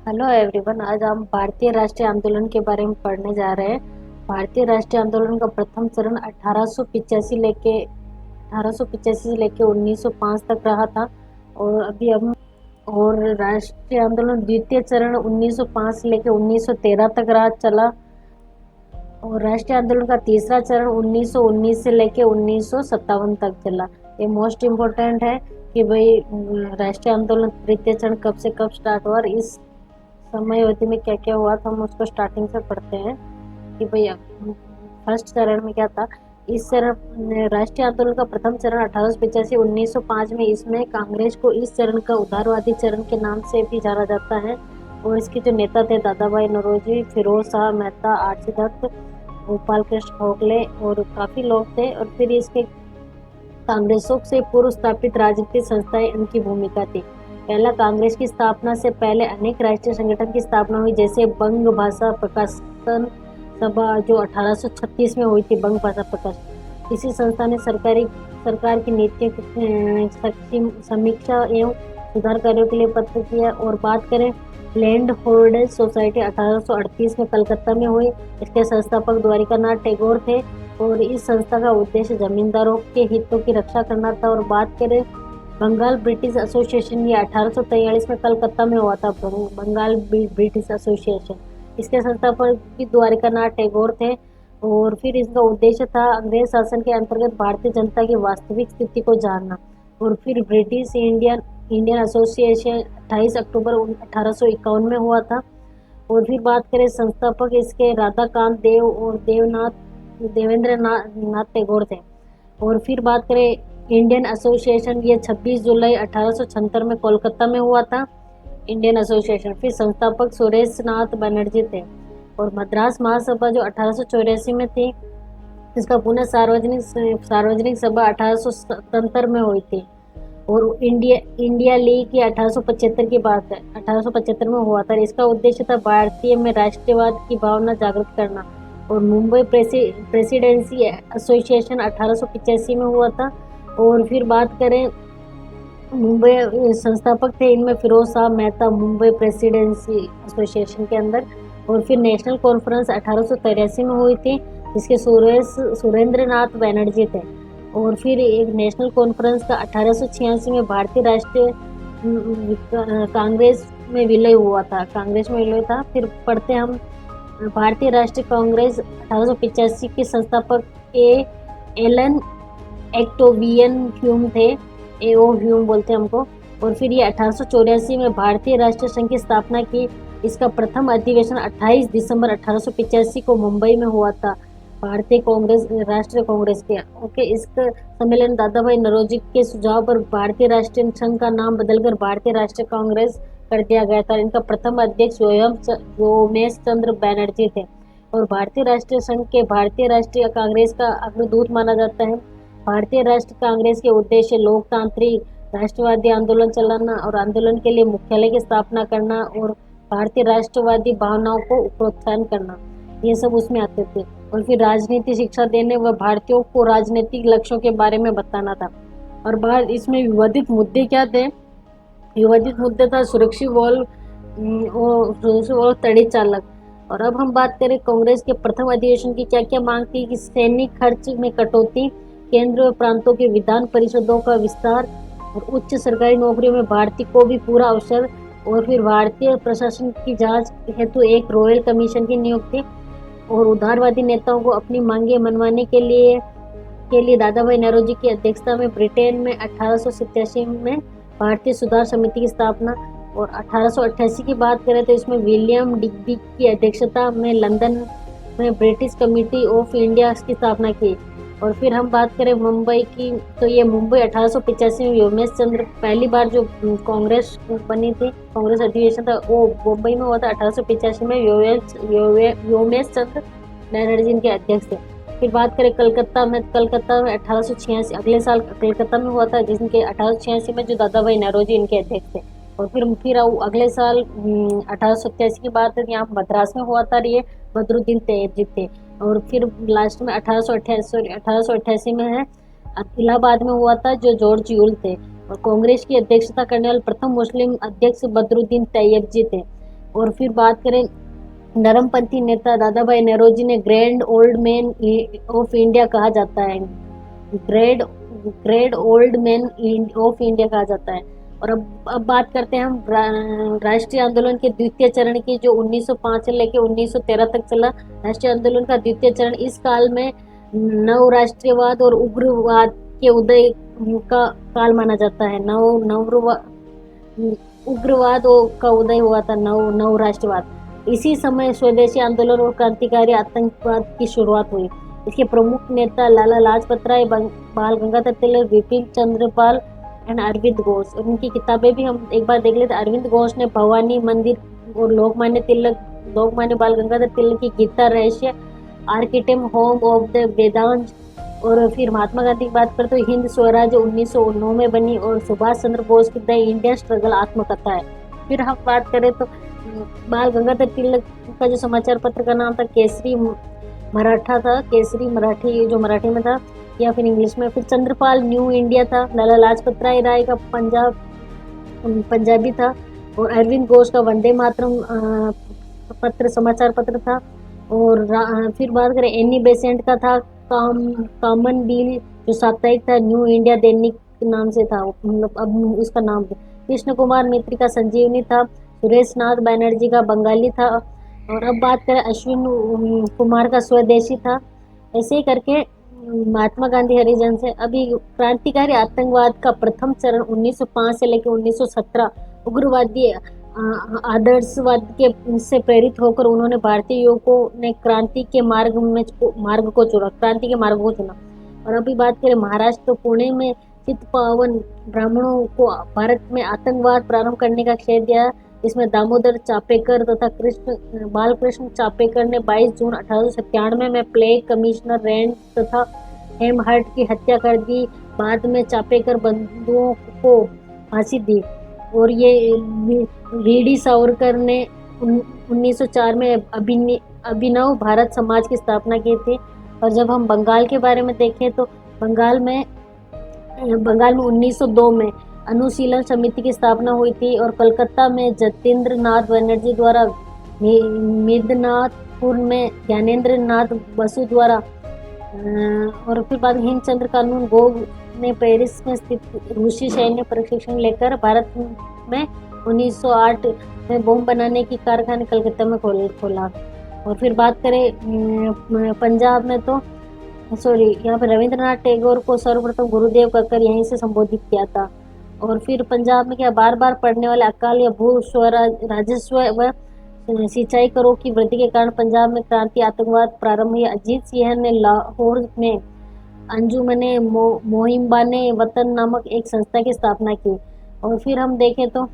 Hello everyone. आज हम भारतीय राष्ट्रीय आंदोलन के बारे में पढ़ने जा रहे हैं। भारतीय राष्ट्रीय आंदोलन का प्रथम चरण 1885 से लेके 1905 तक रहा था। और अभी हम और राष्ट्रीय आंदोलन द्वितीय चरण 1905 से लेके 1913 तक रहा चला। और राष्ट्रीय आंदोलन का तीसरा चरण 1919 से लेके 1957 तक चला। ये मोस्ट इम्पोर्टेंट है कि भाई राष्ट्रीय आंदोलन तृतीय चरण कब से कब स्टार्ट हुआ और इस समय अवधि में क्या क्या हुआ था। हम उसको स्टार्टिंग से पढ़ते हैं कि भैया फर्स्ट चरण में क्या था। इस चरण राष्ट्रीय आंदोलन का प्रथम चरण 1885-1905 में, इसमें कांग्रेस को इस चरण का उदारवादी चरण के नाम से भी जाना जाता है। और इसके जो नेता थे दादा भाई नौरोजी, फिरोज शाह मेहता, आरसी दत्त, गोपाल कृष्ण गोखले और काफी लोग थे। और फिर इसके कांग्रेसों से पूर्व स्थापित राजनीतिक संस्थाएं इनकी भूमिका थी। पहला, कांग्रेस की स्थापना से पहले अनेक राष्ट्रीय संगठन की स्थापना हुई, जैसे बंग भाषा प्रकाशन सभा जो 1836 में हुई थी। बंग भाषा प्रकाशन इसी संस्था ने सरकार की नीतियों की समीक्षा एवं सुधार कार्यों के लिए पत्र किया। और बात करें लैंड होल्डर्स सोसाइटी 1838 में कलकत्ता में हुई। इसके संस्थापक द्वारिकानाथ टैगोर थे और इस संस्था का उद्देश्य जमींदारों के हितों की रक्षा करना था। और बात करें बंगाल ब्रिटिश एसोसिएशन, ये 1843 में कलकत्ता में हुआ था। बंगाल ब्रिटिश एसोसिएशन, इसके संस्थापक भी द्वारिकानाथ टैगोर थे। और फिर इसका उद्देश्य था अंग्रेज शासन के अंतर्गत भारतीय जनता की वास्तविक स्थिति को जानना। और फिर ब्रिटिश इंडियन एसोसिएशन 28 अक्टूबर 1851 में हुआ था। और फिर बात करें संस्थापक, इसके राधाकांत देव और देवेंद्र नाथ टैगोर थे। और फिर बात करें इंडियन एसोसिएशन, ये 26 जुलाई 1876 में कोलकाता में हुआ था। इंडियन एसोसिएशन, फिर संस्थापक सुरेश नाथ बनर्जी थे। और मद्रास महासभा जो 1884 में थी, इसका पुनः सार्वजनिक सभा 1877 में हुई थी। और इंडिया लीग की 1875 की बात है, 1875 में हुआ था। इसका उद्देश्य था भारतीय में राष्ट्रवाद की भावना जागृत करना। और मुंबई प्रेसिडेंसी एसोसिएशन 1885 में हुआ था। और फिर बात करें मुंबई संस्थापक थे इनमें फिरोज शाह मेहता, मुंबई प्रेसिडेंसी एसोसिएशन के अंदर। और फिर नेशनल कॉन्फ्रेंस 1883 में हुई थी, जिसके सुरेंद्र नाथ बैनर्जी थे। और फिर एक नेशनल कॉन्फ्रेंस का 1886 में भारतीय राष्ट्रीय कांग्रेस में विलय हुआ था। फिर पढ़ते हम भारतीय राष्ट्रीय कांग्रेस 1885 के संस्थापक एलन एक्टोवियन ह्यूम थे, एओ ह्यूम बोलते हैं हमको। और फिर ये 1884 में भारतीय राष्ट्रीय संघ की स्थापना की। इसका प्रथम अधिवेशन 28 दिसंबर 1885 को मुंबई में हुआ था, भारतीय राष्ट्रीय कांग्रेस के। ओके, इस सम्मेलन दादा भाई नौरोजी के सुझाव पर भारतीय राष्ट्रीय संघ का नाम बदलकर भारतीय राष्ट्रीय कांग्रेस कर दिया गया था। इनका प्रथम अध्यक्ष योमेश चंद्र बैनर्जी थे। और भारतीय राष्ट्रीय संघ के भारतीय राष्ट्रीय कांग्रेस का अग्रदूत माना जाता है। भारतीय राष्ट्रीय कांग्रेस के उद्देश्य लोकतांत्रिक राष्ट्रवादी आंदोलन चलाना और आंदोलन के लिए मुख्यालय की स्थापना करना और भारतीय राष्ट्रवादी भावनाओं को प्रोत्साहन करना, ये सब उसमें आते थे। और फिर राजनीति शिक्षा देने व भारतीयों को राजनीतिक लक्ष्यों के बारे में बताना था। और बाहर इसमें विवादित मुद्दे क्या थे? विवादित मुद्दे था सुरक्षित वॉल और तड़ी चालक। और अब हम बात करें कांग्रेस के प्रथम अधिवेशन की क्या क्या मांग थी कि सैनिक खर्च में कटौती, केंद्र व प्रांतों के विधान परिषदों का विस्तार और उच्च सरकारी नौकरियों में भारतीय को भी पूरा अवसर। और फिर भारतीय प्रशासन की जांच हेतु एक रॉयल कमीशन की नियुक्ति। और उदारवादी नेताओं को अपनी मांगे मनवाने के लिए दादा भाई नौरोजी की अध्यक्षता में ब्रिटेन में 1887 में भारतीय सुधार समिति की स्थापना। और 1888 की बात करें तो इसमें विलियम डिग्बी की अध्यक्षता में लंदन में ब्रिटिश कमेटी ऑफ इंडिया की स्थापना की। और फिर हम बात करें मुंबई की, तो ये मुंबई 1885 में योमेश चंद्र, पहली बार जो कांग्रेस बनी थी, कांग्रेस अधिवेशन था वो मुंबई में हुआ था 1885 में। योमेश चंद्र बैनर्जी के अध्यक्ष थे। फिर बात करें कलकत्ता में 1886 अगले साल कलकत्ता में हुआ था, जिनके 1886 में जो दादा भाई नौरोजी इनके अध्यक्ष थे। और फिर अगले साल 1887 की बात है, यहाँ मद्रास में हुआ था, ये बदरुद्दीन तैयब थे। और फिर लास्ट में 1888 में है इलाहाबाद में हुआ था, जो जॉर्ज यूल थे। और कांग्रेस की अध्यक्षता करने वाले प्रथम मुस्लिम अध्यक्ष बदरुद्दीन तैयब जी थे। और फिर बात करें नरमपंथी नेता दादा भाई नौरोजी ने grand old man of India कहा जाता है, great great old man of India कहा जाता है। और अब बात करते हैं हम राष्ट्रीय आंदोलन के द्वितीय चरण की, जो 1905 से लेकर 1913 तक चला। राष्ट्रीय आंदोलन का द्वितीय चरण, इस काल में नव राष्ट्रीयवाद और उग्रवाद के उदय का काल माना जाता है। उग्रवाद का उदय हुआ था, नव राष्ट्रवाद। इसी समय स्वदेशी आंदोलन और क्रांतिकारी आतंकवाद की शुरुआत हुई। इसके प्रमुख नेता लाला लाजपत राय, बाल गंगाधर तिलक, विपिन चंद्र पाल एंड अरविंद घोष। और इनकी किताबें भी हम एक बार देख लेते। अरविंद घोष ने भवानी मंदिर और लोकमान्य बाल गंगाधर तिलक की गीता रहस्य, आर्किटेम होम ऑफ द वेदांत। और फिर महात्मा गांधी की बात करते तो हिंद स्वराज 1909 में बनी, और सुभाष चंद्र बोस की द इंडियन स्ट्रगल आत्मकथा है। फिर हम बात करें तो बाल गंगाधर तिलक का जो समाचार पत्र का नाम था केसरी मराठा था, केसरी मराठी जो मराठी में था, या फिर इंग्लिश में। फिर चंद्रपाल न्यू इंडिया था। लाला लाजपत राय का पंजाबी था। और अरविंद घोष का वंदे मातरम समाचार पत्र था। और फिर बात करें एनी बेसेंट का था कॉमन बिल जो साप्ताहिक था, न्यू इंडिया दैनिक नाम से था, मतलब अब उसका नाम था। कृष्ण कुमार मित्र का संजीवनी था। सुरेश नाथ बनर्जी का बंगाली था। और अब बात करें अश्विन कुमार का स्वदेशी था। ऐसे ही करके महात्मा गांधी हरिजन से। अभी क्रांतिकारी आतंकवाद का प्रथम चरण 1905 से लेकर 1917 उग्रवादी आदर्शवाद के से प्रेरित होकर उन्होंने भारतीय युवकों ने क्रांति के मार्ग को चुना। और अभी बात करें महाराष्ट्र, तो पुणे में चित्पावन ब्राह्मणों को भारत में आतंकवाद प्रारंभ करने का श्रेय दिया। इसमें दामोदर चापेकर तथा बालकृष्ण चापेकर ने 22 जून 1897 में प्लेग कमिश्नर रैंड तथा हेमहर्ट की हत्या कर दी। बाद में चापेकर बंधुओं को फांसी दी। और ये वीडी सावरकर ने 1904 में अभिनव भारत समाज की स्थापना की थी। और जब हम बंगाल के बारे में देखें तो बंगाल में 1902 में अनुशीलन समिति की स्थापना हुई थी। और कलकत्ता में जतेंद्र नाथ बनर्जी द्वारा, मिदनापुर में ज्ञानेंद्र नाथ बसु द्वारा, और फिर बाद हिमचंद्र कानून गोग ने पेरिस में स्थित रूसी सैन्य प्रशिक्षण लेकर भारत में 1908 में बम बनाने की कारखाने कलकत्ता में खोला। और फिर बात करें पंजाब में तो यहाँ पर रविंद्रनाथ टैगोर को सर्वप्रथम गुरुदेव कहकर यहीं से संबोधित किया था। और फिर पंजाब में क्या बार बार पड़ने वाले अकाल या भू राजस्व व सिंचाई करों की वृद्धि के कारण पंजाब में क्रांति आतंकवाद प्रारंभ हुई। अजीत सिंह ने लाहौर में अंजुमने मोहिम्बाने वतन नामक एक संस्था की स्थापना की। और फिर हम देखें तो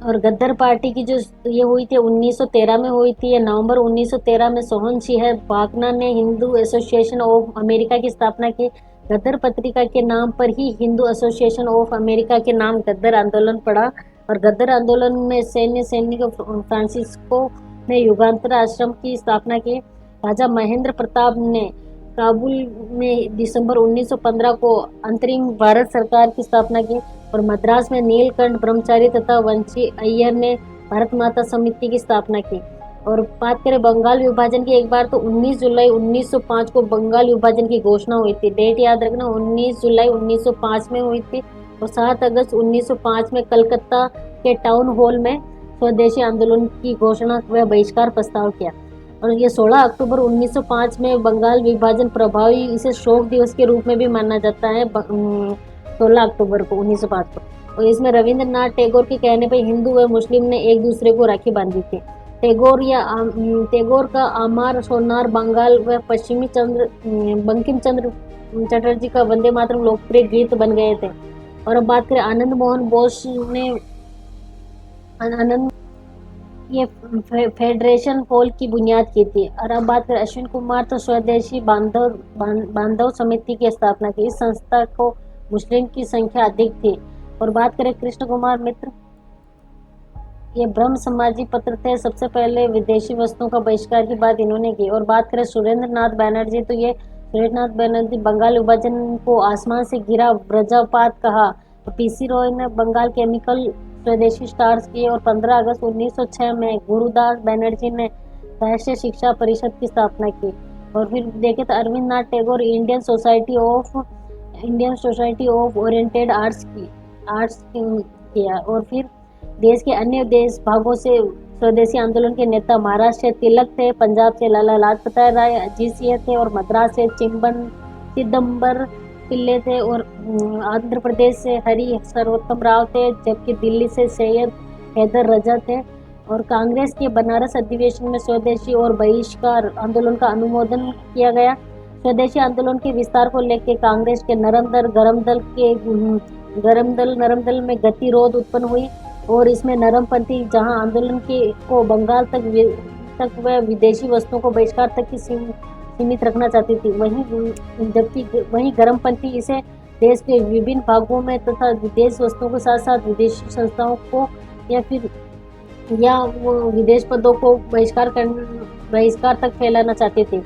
और गद्दर पार्टी की जो ये हुई थी 1913 में हुई थी। नवंबर 1913 में सोहन सिंह भाकना ने हिंदू एसोसिएशन ऑफ अमेरिका की स्थापना की। गद्दर पत्रिका के नाम पर ही हिंदू एसोसिएशन ऑफ अमेरिका के नाम गद्दर आंदोलन पड़ा। और गद्दर आंदोलन में सैनिक फ्रांसिस्को ने युगांतर आश्रम की स्थापना की। राजा महेंद्र प्रताप ने काबुल में दिसंबर 1915 को अंतरिम भारत सरकार की स्थापना की। और मद्रास में नीलकंठ ब्रह्मचारी तथा वंशी अय्यर ने भारत माता समिति की स्थापना की। और बात करें बंगाल विभाजन की, एक बार तो 19 जुलाई 1905 को बंगाल विभाजन की घोषणा हुई थी। डेट याद रखना, 19 जुलाई 1905 में हुई थी। और 7 अगस्त 1905 में कलकत्ता के टाउन हॉल में स्वदेशी आंदोलन की घोषणा व बहिष्कार प्रस्ताव किया। और ये 16 अक्टूबर 1905 में बंगाल विभाजन प्रभावी, इसे शोक दिवस के रूप में भी माना जाता है 16 अक्टूबर को 1905 को। और इसमें रविंद्रनाथ टैगोर के कहने पर हिंदू व मुस्लिम ने एक दूसरे को राखी बांधी थी। टैगोर का आमार सोनार बंगाल व बंकिम चंद्र चटर्जी का वंदे मातरम लोकप्रिय गीत बन गए थे। और अब बात करें आनंद मोहन बोस ने ये फेडरेशन हॉल की बुनियाद की थी। और अब बात करें अश्विन कुमार तो स्वदेशी बांधव समिति की स्थापना की। इस संस्था को मुस्लिम की संख्या अधिक थी। और बात करें कृष्ण कुमार मित्र, ये ब्रह्म समाजी पत्र थे। सबसे पहले विदेशी वस्तुओं का बहिष्कार की बात इन्होंने की। और बात करें सुरेंद्र नाथ बैनर्जी, तो ये सुरेंद्र नाथ बैनर्जी बंगाल विभाजन को आसमान से गिरा वज्रपात कहा। पीसी रॉय ने बंगाल केमिकल स्वदेशी स्टार्स की और 15 अगस्त 1906 में गुरुदास बनर्जी ने राष्ट्रीय शिक्षा परिषद की स्थापना की। और फिर देखें तो Arvind Nath Tagore Indian society of oriented arts किया। और फिर देश के अन्य देश भागों से स्वदेशी आंदोलन के नेता महाराष्ट्र से तिलक थे, पंजाब से लाला लाजपत राय जी थे और मद्रास से चिदम्बर पिल्ले थे और आंध्र प्रदेश से हरि सर्वोत्तम राव थे, जबकि दिल्ली से सैयद हैदर रजा थे। और कांग्रेस के बनारस अधिवेशन में स्वदेशी और बहिष्कार आंदोलन का अनुमोदन किया गया। स्वदेशी आंदोलन के विस्तार को लेकर कांग्रेस के नरम दल में गतिरोध उत्पन्न हुई और इसमें नरमपंथी जहां आंदोलन को बंगाल तक व विदेशी वस्तुओं को बहिष्कार तक की सीमित रखना चाहती थी, वहीं गर्मपंथी इसे देश के विभिन्न भागों में तथा विदेश वस्तुओं के साथ साथ विदेशी संस्थाओं को या वो विदेश पदों को बहिष्कार तक फैलाना चाहते थे।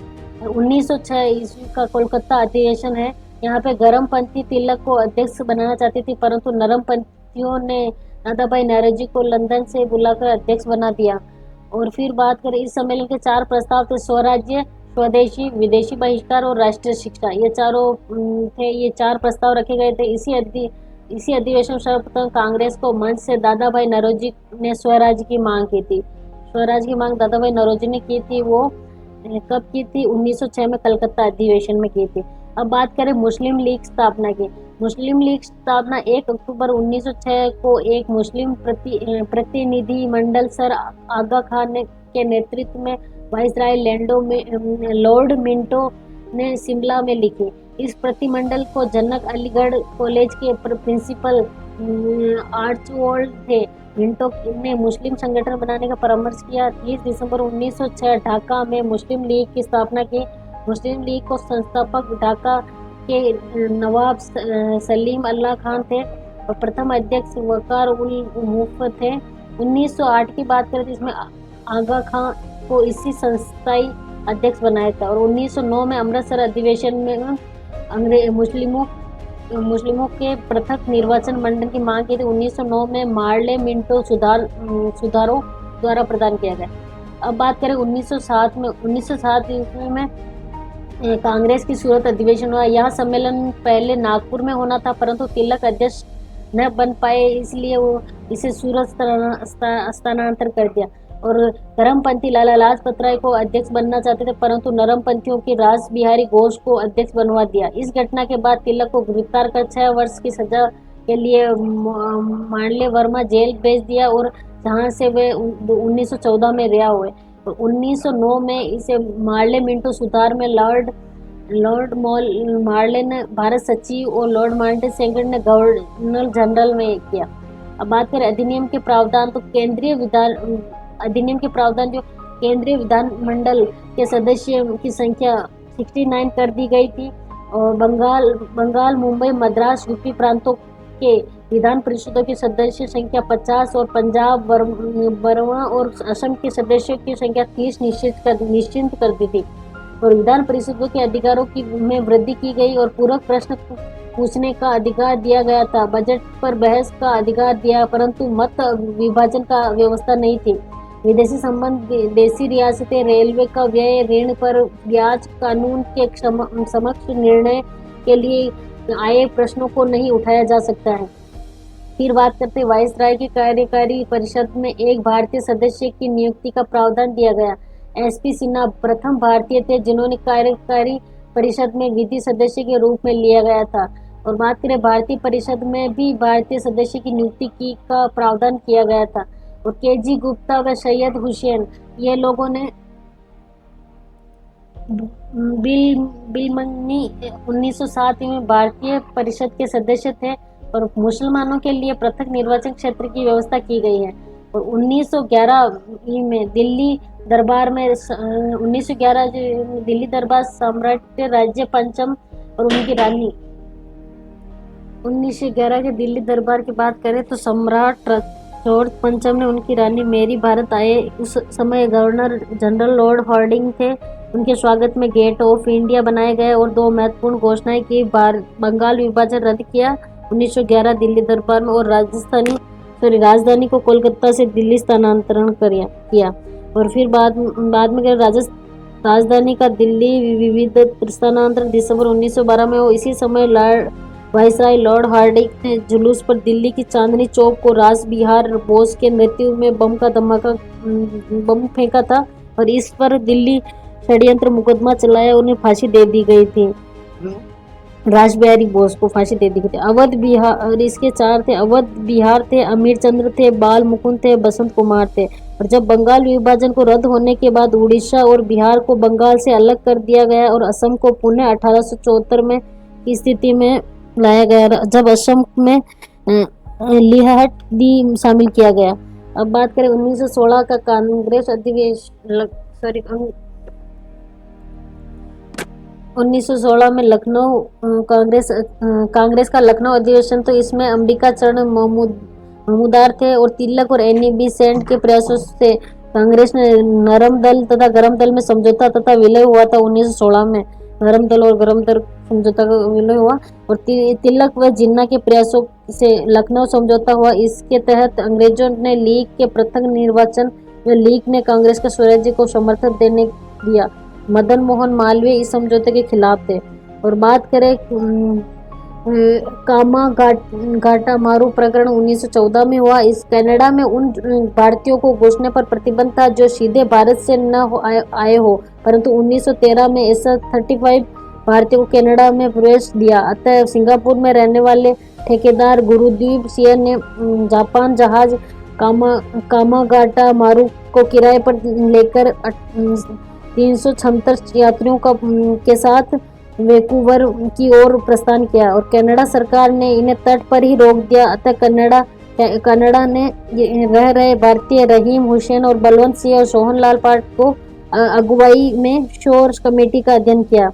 1906 ईस्वी का कोलकाता अधिवेशन है। यहाँ पे गर्मपंथी तिलक को अध्यक्ष बनाना चाहती थी, परंतु नरमपंथियों ने दादाभाई नौरोजी को लंदन से बुलाकर अध्यक्ष बना दिया। और फिर बात करें इस सम्मेलन के 4 प्रस्ताव थे: स्वराज्य, स्वदेशी, विदेशी बहिष्कार और राष्ट्रीय शिक्षा। ये चारों थे, ये 4 प्रस्ताव रखे गए थे। इसी अधिवेशन में सर्वप्रथम कांग्रेस को मंच से दादाभाई नौरोजी ने स्वराज की मांग की थी। स्वराज की मांग दादाभाई नौरोजी ने की थी, वो कब की थी? 1906 में कलकत्ता अधिवेशन में की थी। अब बात करें मुस्लिम लीग स्थापना की। मुस्लिम लीग स्थापना 1 अक्टूबर 1906 को एक मुस्लिम प्रतिनिधि मंडल सर आगा खान के नेतृत्व में वाइसराय लॉर्ड मिंटो ने शिमला में लिखी। इस प्रतिमंडल को जनक अलीगढ़ कॉलेज के प्रिंसिपल आर्चवोल्ड थे। मिंटो ने मुस्लिम संगठन बनाने का परामर्श किया। 30 दिसंबर 1906 ढाका में मुस्लिम लीग की स्थापना की। मुस्लिम लीग को संस्थापक ढाका के नवाब सलीम अल्लाह खान थे और प्रथम अध्यक्ष वकार उल मुफ थे। 1908 की बात करें तो इसमें आगा खान को इसी संस्थाई अध्यक्ष बनाया था। और 1909 में अमृतसर अधिवेशन में मुस्लिमों के पृथक निर्वाचन मंडल की मांग की थी। 1909 में मार्ले मिंटो सुधारों द्वारा प्रदान किया गया। अब बात करें 1907 ईस्वी में कांग्रेस की सूरत अधिवेशन हुआ। यह सम्मेलन पहले नागपुर में होना था, परंतु तिलक अध्यक्ष न बन पाए, इसलिए वो इसे सूरत स्थानांतर कर दिया। और गर्मपंथी लाला लाजपत राय को अध्यक्ष बनना चाहते थे, परंतु नरमपंथियों की रास बिहारी घोष को अध्यक्ष बनवा दिया। इस घटना के बाद तिलक को गिरफ्तार कर 6 वर्ष की सजा के लिए मांडले वर्मा जेल भेज दिया और जहां से वे 1914 में रिहा हुए। 1909 में इसे मार्ले मिंटो सुधार में लॉर्ड मार्ले ने भारत सचिव और लॉर्ड माउंटेन सेंगर ने गवर्नर जनरल में किया। अब बात करें अधिनियम के प्रावधान, तो अधिनियम के प्रावधान जो केंद्रीय विधानमंडल के सदस्यों की संख्या 69 कर दी गई थी और बंगाल, मुंबई, मद्रास, यूपी प्रांतों के विधान परिषदों की सदस्य संख्या 50 और पंजाब, बरवा और असम के सदस्यों की संख्या 30 निश्चित कर दी थी। और विधान परिषदों के अधिकारों में वृद्धि की गई और पूरक प्रश्न पूछने का अधिकार दिया गया था। बजट पर बहस का अधिकार दिया, परंतु मत विभाजन का व्यवस्था नहीं थी। विदेशी संबंध, देशी रियासतें, रेलवे का व्यय, ऋण पर ब्याज, कानून के समक्ष निर्णय के लिए आए प्रश्नों को नहीं उठाया जा सकता है। फिर बात करते हैं वाइसराय की कार्यकारी परिषद में एक भारतीय सदस्य की नियुक्ति का प्रावधान दिया गया। एसपी सिन्हा प्रथम भारतीय थे जिन्होंने कार्यकारी परिषद में विधि सदस्य के रूप में लिया गया था। और बात करें भारतीय परिषद में भी भारतीय सदस्य की नियुक्ति का प्रावधान किया गया था। और के.जी. गुप्ता व सैयद हुसैन ये लोगों ने बिलमनी 1907 में भारतीय परिषद के सदस्य थे और मुसलमानों के लिए पृथक निर्वाचन क्षेत्र की व्यवस्था की गई है। और 1911 में दिल्ली दरबार सम्राट राज्य पंचम और उनकी रानी 1911 के दिल्ली दरबार की बात करें तो सम्राट जॉर्ज पंचम ने उनकी रानी मेरी भारत आए। उस समय गवर्नर जनरल लॉर्ड हार्डिंग थे। उनके स्वागत में गेट ऑफ इंडिया बनाए गए और 2 महत्वपूर्ण घोषणाएं की। बंगाल विभाजन रद्द किया 1911 दिल्ली दरबार में और राजस्थानी राजधानी को कोलकाता से दिल्ली स्थानांतरण किया। और फिर बाद में राजधानी का दिल्ली विविध स्थानांतरण दिसंबर 1912 में हो। इसी समय वायसराय लॉर्ड हार्डिंग ने जुलूस पर दिल्ली की चांदनी चौक को रास बिहार बोस के नेतृत्व में बम फेंका था और इस पर दिल्ली षड्यंत्र मुकदमा चलाया, उन्हें फांसी दे दी गई थी। रास बिहारी बोस को फांसी दे दी गई थी। अवध बिहार, और इसके 4 थे, अवध बिहार थे, अमीर चंद्र थे, बाल मुकुंद थे, बसंत कुमार थे। और जब बंगाल विभाजन को रद्द होने के बाद उड़ीसा और बिहार को बंगाल से अलग कर दिया गया और असम को पुनः 1874 में की स्थिति में लाया गया, जब असम में लिहाटी शामिल किया गया। अब बात करें 1916 का कांग्रेस अधिवेशन, 1916 में लखनऊ कांग्रेस का लखनऊ अधिवेशन, तो इसमें अंबिका चरण महमूदार थे और तिलक और एनी बेसेंट के प्रयासों से कांग्रेस ने नरम दल तथा गरम दल में समझौता तथा विलय हुआ था। 1916 में नरम दल और गरम दल समझौता का विलय हुआ और तिलक व जिन्ना के प्रयासों से लखनऊ समझौता हुआ। इसके तहत अंग्रेजों ने लीग के पृथक निर्वाचन में लीग ने कांग्रेस के स्वराज्य को समर्थन देने दिया। मदन मोहन मालवीय इस समझौते के खिलाफ थे। और बात करें कामागाटा मारू प्रकरण 1914 में हुआ। इस कनाडा में उन भारतीयों को घुसने पर प्रतिबंध था जो सीधे भारत से न आए हो, परंतु 1913 में ऐसा 35 भारतीयों को कनाडा में प्रवेश दिया। अतः सिंगापुर में रहने वाले ठेकेदार गुरुदीप सिंह ने जापान जहाज कामागाटा मारू को किराए पर लेकर 376 यात्रियों के साथ वैंकूवर की ओर प्रस्थान किया और कनाडा सरकार ने इन्हें तट पर ही रोक दिया। अतः कनाडा ने रह रहे भारतीय रहीम हुसैन और बलवंत सिंह और सोहन लाल पाठ को अगुवाई में शोर कमेटी का अध्ययन किया।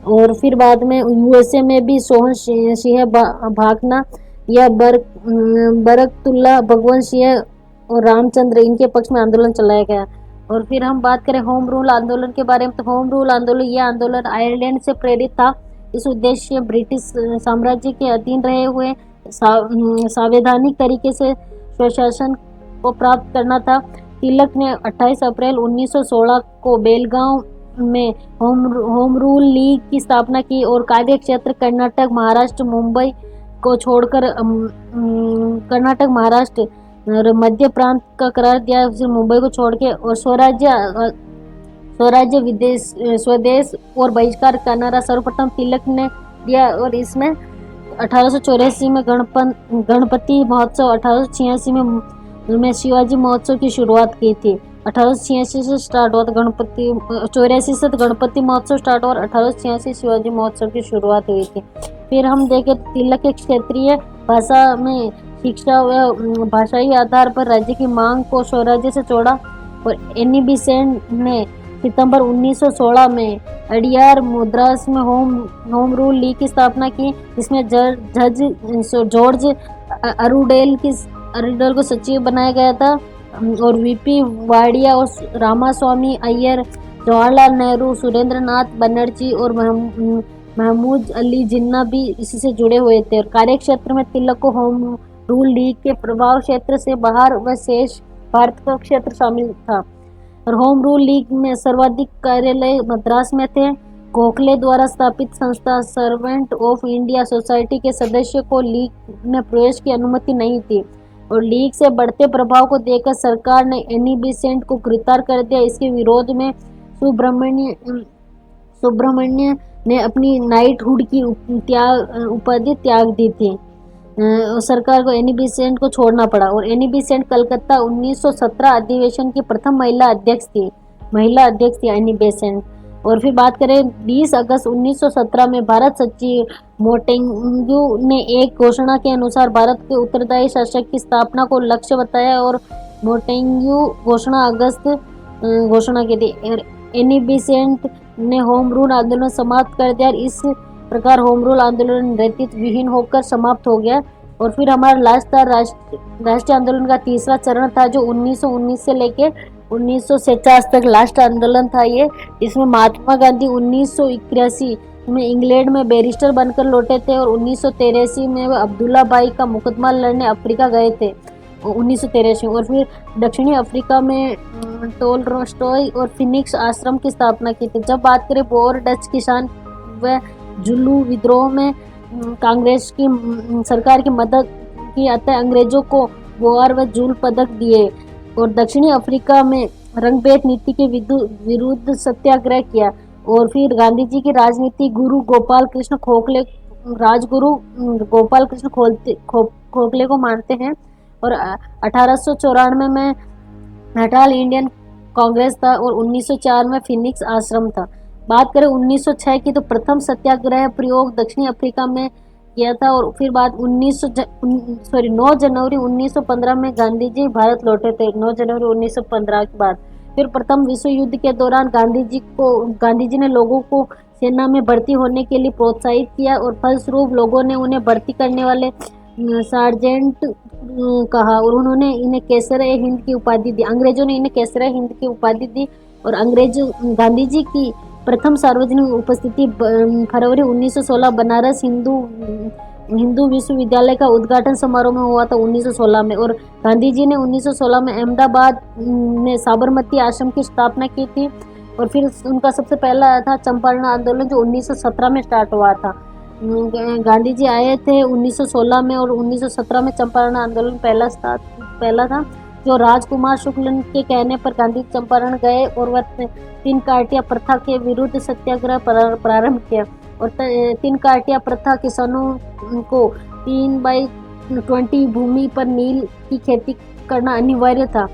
और फिर बाद में यूएसए में भी सोहन सिंह भाकना या बरकतुल्ला भगवंत सिंह और रामचंद्र इनके पक्ष में आंदोलन चलाया गया। और फिर हम बात करें होम रूल आंदोलन के बारे में, तो होम रूल आंदोलन, यह आंदोलन आयरलैंड से प्रेरित था। इस उद्देश्य ब्रिटिश साम्राज्य के अधीन रहे हुए संवैधानिक तरीके से स्वशासन को प्राप्त करना था। तिलक ने 28 अप्रैल 1916 को बेलगांव में होम रूल लीग की स्थापना की और कार्य क्षेत्र कर्नाटक, महाराष्ट्र, मुंबई को छोड़कर कर्नाटक, महाराष्ट्र और मध्य प्रांत का करार दिया, फिर मुंबई को छोड़ के, और स्वराज्य स्वदेश और बहिष्कार करना सर्वप्रथम तिलक ने दिया। और इसमें 1884 में गणपति महोत्सव, 1886 में शिवाजी महोत्सव की शुरुआत की थी। 1886 से स्टार्ट हुआ था 84 से गणपति महोत्सव स्टार्ट हुआ और 1886 शिवाजी महोत्सव की शुरुआत हुई थी। फिर हम देखें तिलक के क्षेत्रीय भाषा में शिक्षा व भाषाई आधार पर राज्य की मांग को स्वराज्य से जोड़ा और एनी बेसेंट ने सितंबर 1916 में अडियार मद्रास में होम रूल लीग की स्थापना की, जिसमें जज जॉर्ज अरुडेल को सचिव बनाया गया था और वीपी वाडिया और रामास्वामी अय्यर, जवाहरलाल नेहरू, सुरेंद्र नाथ बनर्जी और महमूद अली जिन्ना भी इसी से जुड़े हुए थे। और कार्य क्षेत्र में तिलक को होम रूल लीग के प्रभाव क्षेत्र से बाहर व शेष भारत का क्षेत्र शामिल था। और होम रूल लीग में सर्वाधिक कार्यालय मद्रास में थे। गोखले द्वारा स्थापित संस्था सर्वेंट ऑफ इंडिया सोसाइटी के सदस्य को लीग में प्रवेश की अनुमति नहीं थी और लीग से बढ़ते प्रभाव को देखकर सरकार ने एनी बेसेंट को गिरफ्तार कर दिया। इसके विरोध में सुब्रमण्य ने अपनी नाइटहुड की उपाधि त्याग दी थी। सरकार को एनी बेसेंट को छोड़ना पड़ा और एनी बेसेंट कलकत्ता 1917 अधिवेशन की प्रथम महिला अध्यक्ष थी एनी बेसेंट। और फिर बात करें 20 अगस्त 1917 में भारत सचिव मोटेंग्यू ने एक घोषणा के अनुसार भारत के उत्तरदायी शासक की स्थापना को लक्ष्य बताया और मोटेंग्यू घोषणा की थी। एनी बेसेंट ने होम रूल आंदोलन समाप्त कर दिया। इस प्रकार होम रूल आंदोलन नेतृत्व विहीन होकर समाप्त हो गया। और फिर हमारा लास्ट था राष्ट्रीय आंदोलन का तीसरा चरण था, जो 1919 से लेके 1949 तक लास्ट आंदोलन था ये। इसमें महात्मा गांधी 1981 में इंग्लैंड में बैरिस्टर बनकर लौटे थे और 1983 में वह अब्दुल्ला भाई का मुकदमा लड़ने अफ्रीका गए थे। 1983। और फिर दक्षिणी अफ्रीका में टोलस्टॉय और फिनिक्स आश्रम की स्थापना की थी। जब बात करें बोर डच किसान व जुलू विद्रोह में कांग्रेस की सरकार की मदद की, अतः अंग्रेजों को बोआर व जूल पदक दिए और दक्षिणी अफ्रीका में रंगभेद नीति के विरुद्ध सत्याग्रह किया। और फिर गांधी जी की राजनीति गुरु गोपाल कृष्ण खोखले, राजगुरु गोपाल कृष्ण खोखले को मानते हैं। और 1894 में नेटाल इंडियन कांग्रेस था और 1904 में फिनिक्स आश्रम था। बात करें 1906 की, तो प्रथम सत्याग्रह प्रयोग दक्षिणी अफ्रीका में किया था। और फिर बात 9 जनवरी 1915 में गांधी जी भारत लौटे थे। 9 जनवरी 1915 के बाद फिर प्रथम विश्व युद्ध के दौरान गांधी जी ने लोगों को सेना में भर्ती होने के लिए प्रोत्साहित किया और फलस्वरूप लोगों ने उन्हें भर्ती करने वाले सार्जेंट कहा और उन्होंने इन्हें केसर-ए-हिंद की उपाधि दी। अंग्रेजों ने इन्हें केसर-ए-हिंद की उपाधि दी। और गांधी जी की प्रथम सार्वजनिक उपस्थिति फरवरी 1916 बनारस हिंदू विश्वविद्यालय का उद्घाटन समारोह में हुआ था 1916 में। और गांधी जी ने 1916 में अहमदाबाद में साबरमती आश्रम की स्थापना की थी। और फिर उनका सबसे पहला था चंपारण आंदोलन, जो 1917 में स्टार्ट हुआ था। गांधी जी आए थे 1916 में और 1917 में चंपारण आंदोलन पहला था, जो राजकुमार शुक्ल के कहने पर गांधी चंपारण गए और वह 3 काटिया प्रथा के विरुद्ध सत्याग्रह प्रारंभ किया। और 3 काटिया प्रथा किसानों को 3/20 भूमि पर नील की खेती करना अनिवार्य था।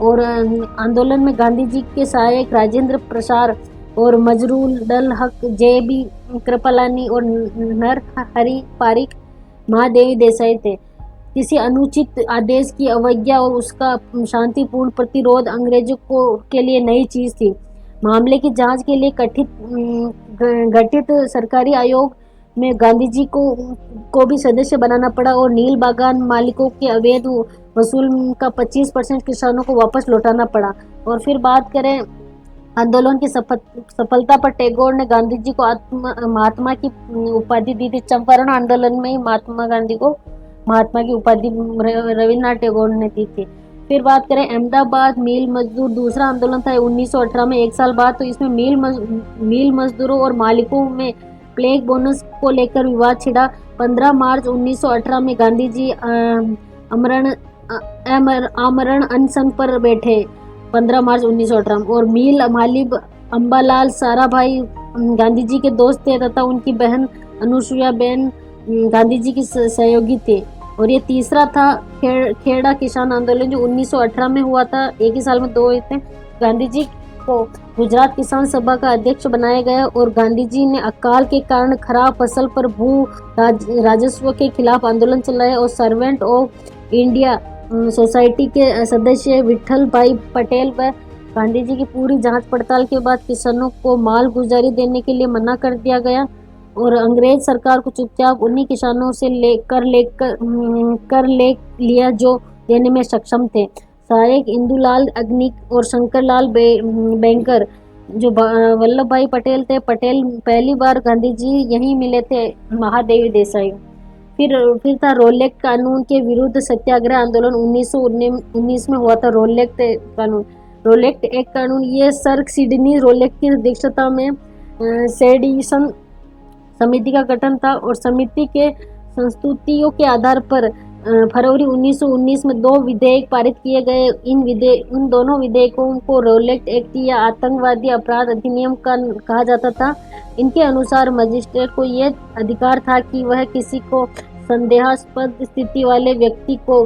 और आंदोलन में गांधी जी के सहायक राजेंद्र प्रसाद और मजरूल दल हक, जे.बी. कृपलानी और नरहरि पारिक, महादेवी देसाई थे। किसी अनुचित आदेश की अवज्ञा और उसका शांतिपूर्ण प्रतिरोध अंग्रेजों के लिए नई चीज थी। मामले की जांच के लिए गठित सरकारी आयोग में गांधी जी को भी सदस्य बनाना पड़ा और नील बागान मालिकों के अवैध वसूल का 25% किसानों को वापस लौटाना पड़ा। और फिर बात करें आंदोलन की सफलता पर, टैगोर ने गांधी जी को महात्मा की उपाधि दी थी। चंपारण आंदोलन में ही महात्मा गांधी को महात्मा की उपाधि रविन्द्रनाथ टैगोर ने दी थी। फिर बात करें अहमदाबाद मिल मजदूर, दूसरा आंदोलन था 1918 में, 1 साल बाद। तो इसमें मिल मजदूरों और मालिकों में प्लेग बोनस को लेकर विवाद छिड़ा। 15 मार्च 1918 में गांधी जी आमरण अनशन पर बैठे 15 मार्च 1918। और मिल मालिक अम्बालाल साराभाई गांधी जी के दोस्त थे तथा उनकी बहन अनुसुईया बेन गांधी जी की सहयोगी थे। और ये तीसरा था खेड़ा किसान आंदोलन, जो 1918 में हुआ था। एक ही साल में 2 हुए थे। गांधी जी को गुजरात किसान सभा का अध्यक्ष बनाया गया और गांधी जी ने अकाल के कारण खराब फसल पर भू राजस्व के खिलाफ आंदोलन चलाया। और सर्वेंट ऑफ इंडिया सोसाइटी के सदस्य विठल भाई पटेल व गांधी जी की पूरी जांच पड़ताल के बाद किसानों को माल गुजारी देने के लिए मना कर दिया गया। और अंग्रेज सरकार को चुपचाप उन्हीं किसानों से कर लिया जो देने में सक्षम थे। सहायक इंदुलाल अग्निक और शंकरलाल बैंकर, जो वल्लभ भाई पटेल थे, पहली बार गांधी जी यहीं मिले थे महादेवी देसाई। फिर था रोलेक्ट कानून के विरुद्ध सत्याग्रह आंदोलन 1919 में हुआ था। रोलेक्ट एक्ट कानून, ये सर सिडनी रोलेक्ट की अध्यक्षता में सेडिशन समिति का गठन था। और समिति के संस्तुतियों के आधार पर फरवरी 1919 में 2 विधेयक पारित किए गए। इन दोनों विधेयकों को रोलेक्ट एक्ट या आतंकवादी अपराध अधिनियम कहा जाता था। इनके अनुसार मजिस्ट्रेट को यह अधिकार था कि वह किसी को संदेहास्पद स्थिति वाले व्यक्ति को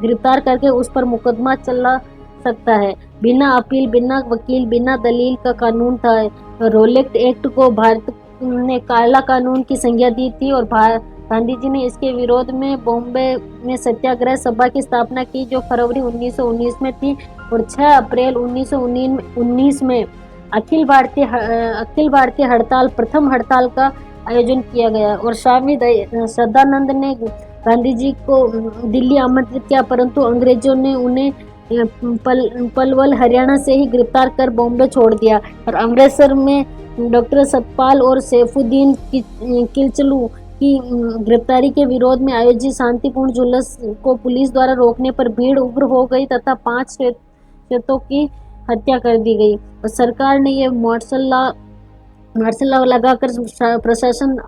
गिरफ्तार करके उस पर मुकदमा चला सकता है, बिना अपील, बिना वकील, बिना दलील का कानून था। रोलेक्ट एक्ट को भारत ने काला कानून की संज्ञा दी थी। और गांधी जी ने इसके विरोध में बॉम्बे में सत्याग्रह सभा की स्थापना की, जो फरवरी 1919 में थी। और 6 अप्रैल 1919 में अखिल भारतीय हड़ताल, प्रथम हड़ताल का आयोजन किया गया। और स्वामी सदानंद ने गांधी जी को दिल्ली आमंत्रित किया, परंतु अंग्रेजों ने उन्हें पलवल हरियाणा से ही गिरफ्तार कर बॉम्बे छोड़ दिया। और अमृतसर में डॉक्टर सतपाल और सैफुद्दीन किलचलू की गिरफ्तारी के विरोध में आयोजित शांतिपूर्ण जुलूस को पुलिस द्वारा रोकने पर भीड़ उग्र हो गई तथा 5 श्वेतों की हत्या कर दी गई और सरकार ने ये मार्शल लॉ लगाकर प्रशासन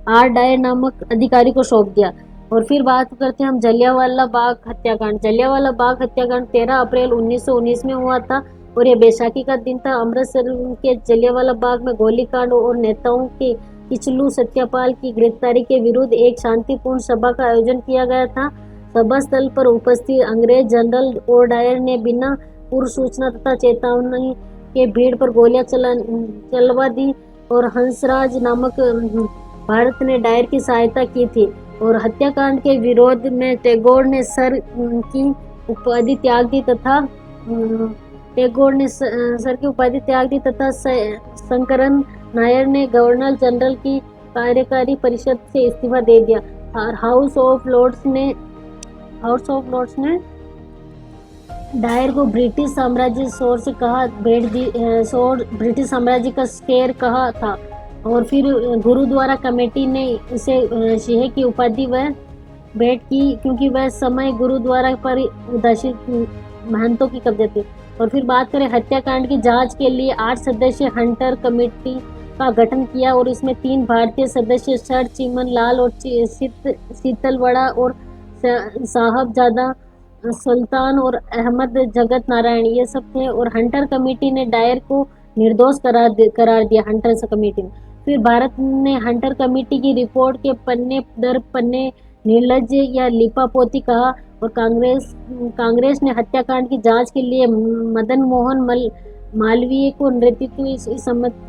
आर डायर नामक अधिकारी को सौंप दिया। और फिर बात करते हैं हम जलियांवाला बाग हत्याकांड। जलियांवाला बाग हत्याकांड 13 अप्रैल 1919 में हुआ था और यह बैसाखी का दिन था। अमृतसर के जलियांवाला बाग में गोलीकांड और नेताओं के किचलू सत्यापाल की गिरफ्तारी के विरुद्ध एक शांतिपूर्ण सभा का आयोजन किया गया था। सभा स्थल पर उपस्थित अंग्रेज जनरल ओडायर ने बिना पूर्व सूचना तथा चेतावनी के भीड़ पर गोलियां चलवा दी और हंसराज नामक भारत ने डायर की सहायता की थी और हत्याकांड के विरोध में टैगोर ने सर की उपाधि त्याग दी तथा शंकरन नायर ने गवर्नर जनरल की कार्यकारी परिषद से इस्तीफा दे दिया और हाउस ऑफ लॉर्ड्स ने डायर को ब्रिटिश साम्राज्य शोर से कहा ब्रिटिश साम्राज्य का शेर कहा था और फिर गुरुद्वारा कमेटी ने इसे शेह की उपाधि वह भेंट की क्योंकि वह समय गुरुद्वारा पर उदासीन महंतों की कब्जे थी। और फिर बात करें हत्याकांड की जांच के लिए 8 सदस्यीय हंटर कमेटी का गठन किया और इसमें 3 भारतीय सदस्य सर चिमन लाल और शीतलवड़ा और साहबजादा सुल्तान और अहमद जगत नारायण ये सब थे और हंटर कमेटी ने डायर को निर्दोष करार दिया। हंटर कमेटी ने फिर भारत ने हंटर कमेटी की रिपोर्ट के पन्ने दर पन्ने निर्लज्ज या लिपापोती कहा और कांग्रेस ने हत्याकांड की जांच के लिए मदन मोहन मालवीय को नेतृत्व इस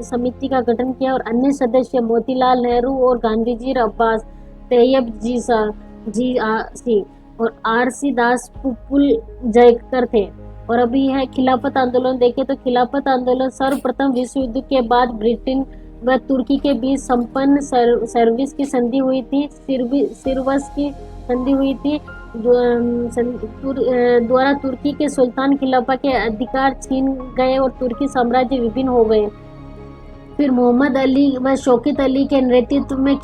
समिति का गठन किया और अन्य सदस्य मोतीलाल नेहरू और गांधीजी अब्बास तैयब जी और आर.सी. दास पुपुल जयकर थे। और अभी है खिलाफत आंदोलन। देखें तो खिलाफत आंदोलन सर्वप्रथम विश्व युद्ध के बाद ब्रिटेन व तुर्की के बीच संपन्न सर्विस की संधि हुई थी सिरवस की संधि हुई थी द्वारा तुर्की के सुल्तान खिलाफा के अधिकार छीन गए और तुर्की साम्राज्य विभिन्न हो गए। फिर मोहम्मद अली व शौकत अली के नेतृत्व में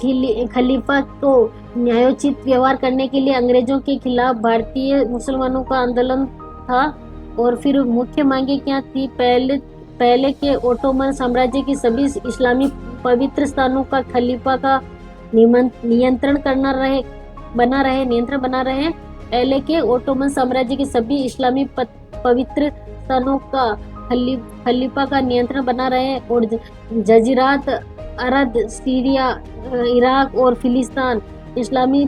खलीफा को न्यायोचित व्यवहार करने के लिए अंग्रेजों के खिलाफ भारतीय मुसलमानों का आंदोलन था। और फिर मुख्य मांगे क्या थी? पहले के ओटोमन साम्राज्य की सभी इस्लामी पवित्र स्थानों का खलीफा का नियंत्रण बना रहे। पहले के ओटोमन साम्राज्य के सभी इस्लामी पवित्र स्थानों का खलीफा का नियंत्रण बना रहे और जजीरात अरब, सीरिया, इराक और फिलिस्तीन इस्लामी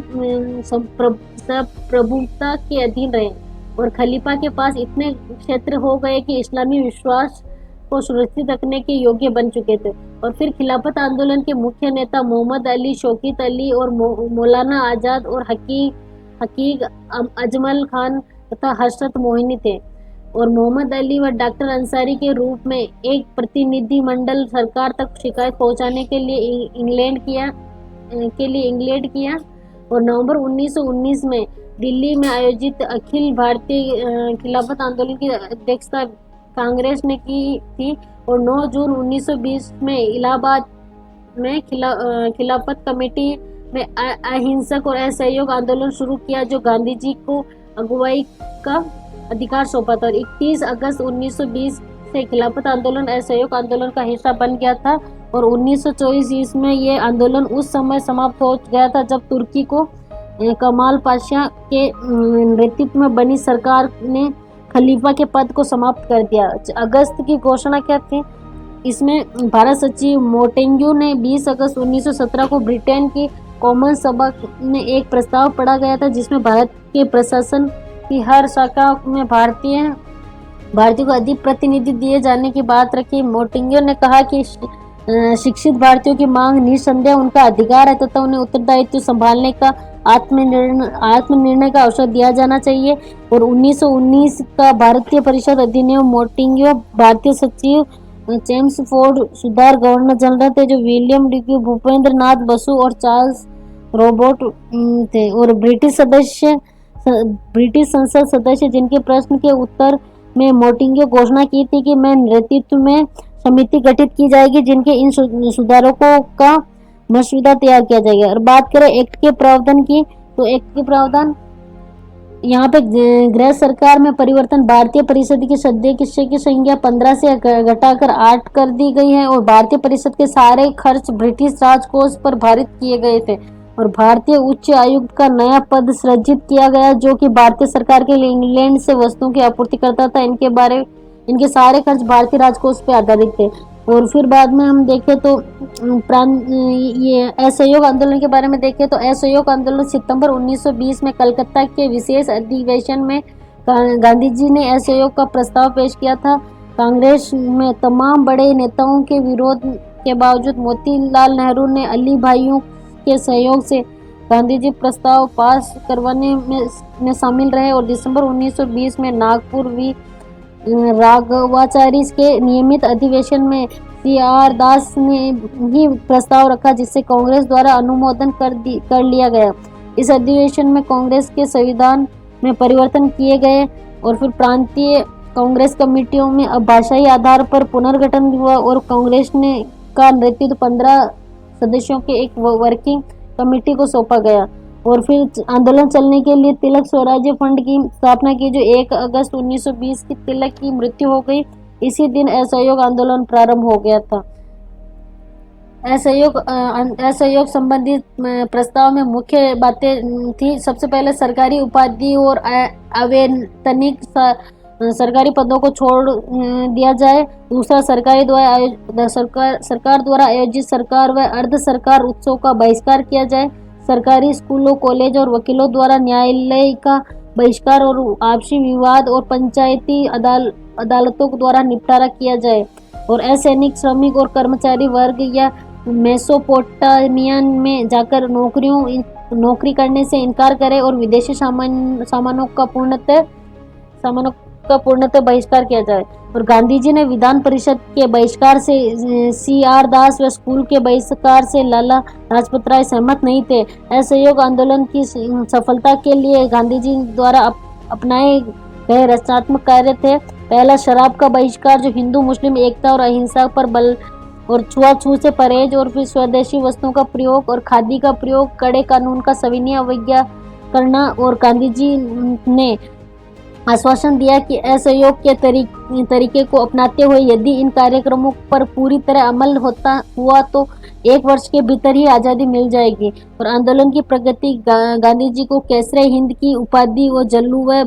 प्रभुता के अधीन रहे और खलीफा के पास इतने क्षेत्र हो गए कि इस्लामी विश्वास को सुरक्षित रखने के योग्य बन चुके थे। और फिर खिलाफत आंदोलन के मुख्य नेता मोहम्मद अली, शौकत अली और मौलाना आजाद और हकीक अजमल खान तथा हजरत मोहिनी थे। और मोहम्मद अली व डॉक्टर अंसारी के रूप में एक प्रतिनिधि मंडल सरकार तक शिकायत पहुंचाने के लिए इंग्लैंड किया और नवंबर 1919 में दिल्ली में आयोजित अखिल भारतीय खिलाफत आंदोलन की अध्यक्षता कांग्रेस ने की थी और 9 जून 1920 में इलाहाबाद में खिलाफत कमेटी में अहिंसक और असहयोग आंदोलन शुरू किया जो गांधी जी को अगुवाई का अधिकार सौंपा था। और 31 अगस्त 1920 से खिलाफत आंदोलन असहयोग आंदोलन का हिस्सा बन गया था और 1924 ईस्वी में ये आंदोलन उस समय समाप्त हो गया था जब तुर्की को कमाल पाशा के नेतृत्व में बनी सरकार ने खलीफा के पद को समाप्त कर दिया। अगस्त की घोषणा क्या थी? इसमें भारत सचिव मोटेंग्यू ने 20 अगस्त 1917 को ब्रिटेन की कॉमन सभा में एक प्रस्ताव पढ़ा गया था जिसमें भारत के प्रशासन की हर शाखा में भारतीयों को अधिक प्रतिनिधि दिए जाने की बात रखी। मोटेंग्यू ने कहा कि शिक्षित भारतीयों की मांग निसंदेह उनका अधिकार है तथा उन्हें उत्तरदायित्व संभालने का आत्मनिर्णय का अवसर दिया जाना चाहिए। और 1919 का भारतीय परिषद अधिनियम मोटेंग्यू भारतीय सचिव जेम्स फोर्ड सुधार गवर्नर जनरल थे जो विलियम डिक्यू, भूपेंद्र नाथ बसु और चार्ल्स रोबोट थे और ब्रिटिश संसद सदस्य जिनके प्रश्न के उत्तर में मोटेंग्यू घोषणा की थी कि मैं नेतृत्व में समिति गठित की जाएगी जिनके इन सुधारों का मसौदा तैयार किया जाएगा। और बात करें एक्ट के प्रावधान की, तो एक्ट के प्रावधान यहाँ पे गृह सरकार में परिवर्तन, भारतीय परिषद की सदस्य की संख्या 15 से घटाकर 8 कर दी गई है और भारतीय परिषद के सारे खर्च ब्रिटिश राजकोष पर भारित किए गए थे। और भारतीय उच्च आयुक्त का नया पद सृजित किया गया जो कि भारतीय सरकार के लिए इंग्लैंड से वस्तुओं की आपूर्ति करता था। इनके सारे खर्च भारतीय राजकोष पे आधारित थे। और फिर बाद में हम देखें तो ये असहयोग आंदोलन के बारे में देखें तो असहयोग आंदोलन सितंबर 1920 में कलकत्ता के विशेष अधिवेशन में गांधी जी ने असहयोग का प्रस्ताव पेश किया था। कांग्रेस में तमाम बड़े नेताओं के विरोध के बावजूद मोतीलाल नेहरू ने अली भाइयों के सहयोग से गांधी जी प्रस्ताव पास करवाने में शामिल रहे और दिसंबर 1920 में नागपुर राघवाचारी के नियमित अधिवेशन में सी.आर. दास ने ही प्रस्ताव रखा जिसे कांग्रेस द्वारा अनुमोदन कर लिया गया। इस अधिवेशन में कांग्रेस के संविधान में परिवर्तन किए गए और फिर प्रांतीय कांग्रेस कमेटियों में अब भाषाई आधार पर पुनर्गठन हुआ और कांग्रेस ने का नेतृत्व 15 सदस्यों के एक वर्किंग कमेटी को सौंपा गया। और फिर आंदोलन चलने के लिए तिलक स्वराज्य फंड की स्थापना की जो 1 अगस्त 1920 की तिलक की मृत्यु हो गई। इसी दिन असहयोग आंदोलन प्रारंभ हो गया था। असहयोग संबंधित प्रस्ताव में मुख्य बातें थी। सबसे पहले सरकारी उपाधि और अवैतनिक सरकारी पदों को छोड़ दिया जाए। दूसरा सरकार द्वारा आयोजित सरकार व अर्ध सरकार उत्सव का बहिष्कार किया जाए। सरकारी स्कूलों, कॉलेज और वकीलों द्वारा न्यायालय का बहिष्कार और आपसी विवाद और पंचायती अदालतों द्वारा निपटारा किया जाए। और असैनिक श्रमिक और कर्मचारी वर्ग या मेसोपोटामिया में जाकर नौकरी करने से इनकार करे और विदेशी सामानों का पूर्णतः बहिष्कार किया जाए। और गांधी जी ने विधान परिषद के बहिष्कार से सी.आर. दास व स्कूल के बहिष्कार से लाला लाजपत राय सहमत नहीं थे। असहयोग आंदोलन की सफलता के लिए गांधी जी द्वारा अपनाए गए रचनात्मक कार्य थे। पहला, शराब का बहिष्कार जो हिंदू मुस्लिम एकता और अहिंसा पर बल और छुआछूत से परहेज, और फिर स्वदेशी वस्तुओं का प्रयोग और खादी का प्रयोग, कड़े कानून का सविनय अवज्ञा करना। और गांधी जी ने आश्वासन दिया कि असहयोग के तरीके को अपनाते हुए यदि इन कार्यक्रमों पर पूरी तरह अमल हुआ तो 1 वर्ष के भीतर ही आज़ादी मिल जाएगी। और आंदोलन की प्रगति, गांधी जी को कैसरे हिंद की उपाधि व जल्लू व